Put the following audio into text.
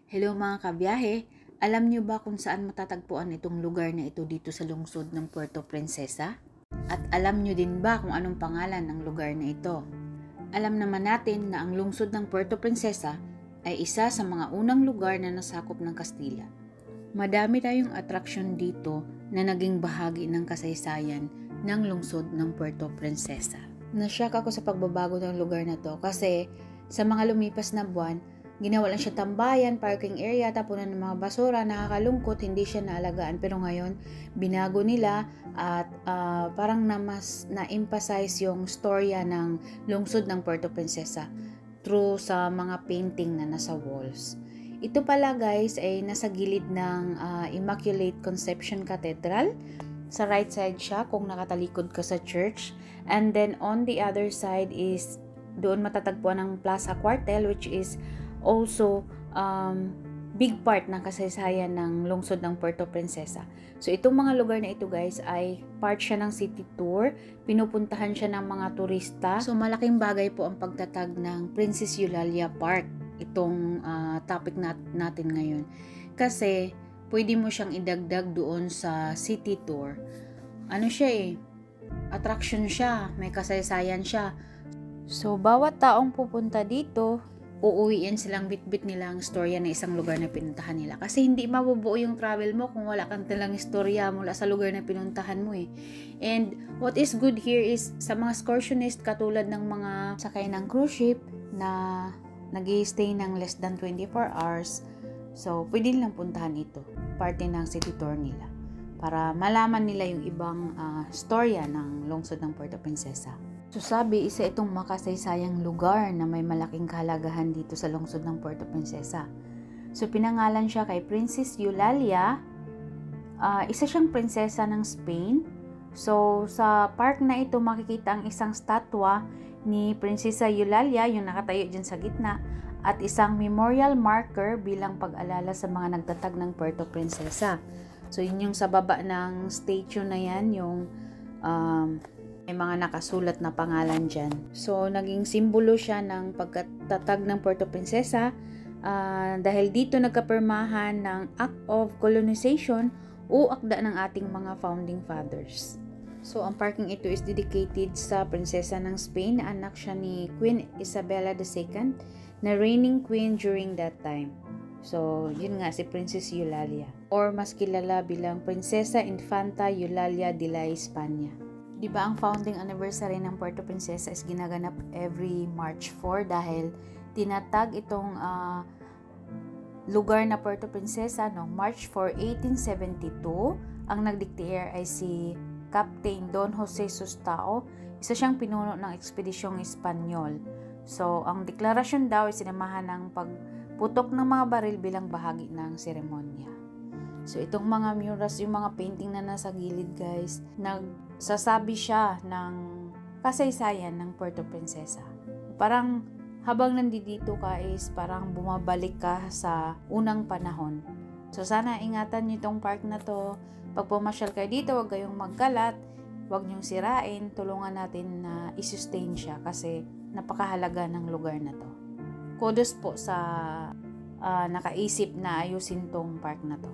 Hello mga kabiyahe, alam niyo ba kung saan matatagpuan itong lugar na ito dito sa lungsod ng Puerto Princesa? At alam niyo din ba kung anong pangalan ng lugar na ito? Alam naman natin na ang lungsod ng Puerto Princesa ay isa sa mga unang lugar na nasakop ng Kastila. Madami tayong atraksyon dito na naging bahagi ng kasaysayan ng lungsod ng Puerto Princesa. Nashock ako sa pagbabago ng lugar na to kasi sa mga lumipas na buwan, ginawa lang siya tambayan, parking area, tapunan ng mga basura, nakakalungkot, hindi siya naalagaan. Pero ngayon, binago nila at parang mas na-emphasize yung storya ng lungsod ng Puerto Princesa through sa mga painting na nasa walls. Ito pala guys ay nasa gilid ng Immaculate Conception Cathedral. Sa right side siya kung nakatalikod ka sa church. And then on the other side is doon matatagpuan ang Plaza Cuartel, which is also big part ng kasaysayan ng lungsod ng Puerto Princesa. So itong mga lugar na ito guys ay part siya ng city tour, pinupuntahan siya ng mga turista. So malaking bagay po ang pagtatag ng Princess Eulalia Park, itong topic natin ngayon. Kasi pwede mo siyang idagdag doon sa city tour. Ano siya attraction siya, may kasaysayan siya. So bawat taong pupunta dito, uuwiin silang bitbit nila ang storya ng isang lugar na pinuntahan nila. Kasi hindi mabubuo yung travel mo kung wala kang talang istorya mula sa lugar na pinuntahan mo And what is good here is sa mga excursionist katulad ng mga sakay ng cruise ship na nag-i-stay ng less than 24 hours. So, pwede nilang puntahan ito. Parte ng city tour nila. Para malaman nila yung ibang storya ng lungsod ng Puerto Princesa. So sabi, isa itong makasaysayang lugar na may malaking kahalagahan dito sa lungsod ng Puerto Princesa. So pinangalan siya kay Princess Eulalia. Isa siyang prinsesa ng Spain. So sa park na ito makikita ang isang statwa ni Prinsesa Eulalia, yung nakatayo dyan sa gitna, at isang memorial marker bilang pag-alala sa mga nagtatag ng Puerto Princesa. So yun yung sa baba ng statue na yan, yung may mga nakasulat na pangalan dyan. So, naging simbolo siya ng pagkatatag ng Puerto Princesa dahil dito nagkapirmahan ng Act of Colonization o akda ng ating mga founding fathers. So, ang parking ito is dedicated sa prinsesa ng Spain na anak siya ni Queen Isabella II na reigning queen during that time. So, yun nga si Princess Eulalia or mas kilala bilang Prinsesa Infanta Eulalia de la España. Diba ang founding anniversary ng Puerto Princesa is ginaganap every March 4 dahil tinatag itong lugar na Puerto Princesa noong March 4, 1872. Ang nag-declare ay si Captain Don Jose Sustao. Isa siyang pinuno ng ekspedisyong Espanyol. So, ang deklarasyon daw ay sinamahan ng pagputok ng mga baril bilang bahagi ng seremonya. So, itong mga murals, yung mga painting na nasa gilid guys, nagsasabi siya ng kasaysayan ng Puerto Princesa. Parang habang nandito ka is parang bumabalik ka sa unang panahon. So, sana ingatan nyo itong park na to. Pag pumasyal kayo dito, huwag kayong magkalat, huwag nyong sirain, tulungan natin na i-sustain siya kasi napakahalaga ng lugar na to. Kudos po sa nakaisip na ayusin tong park na to.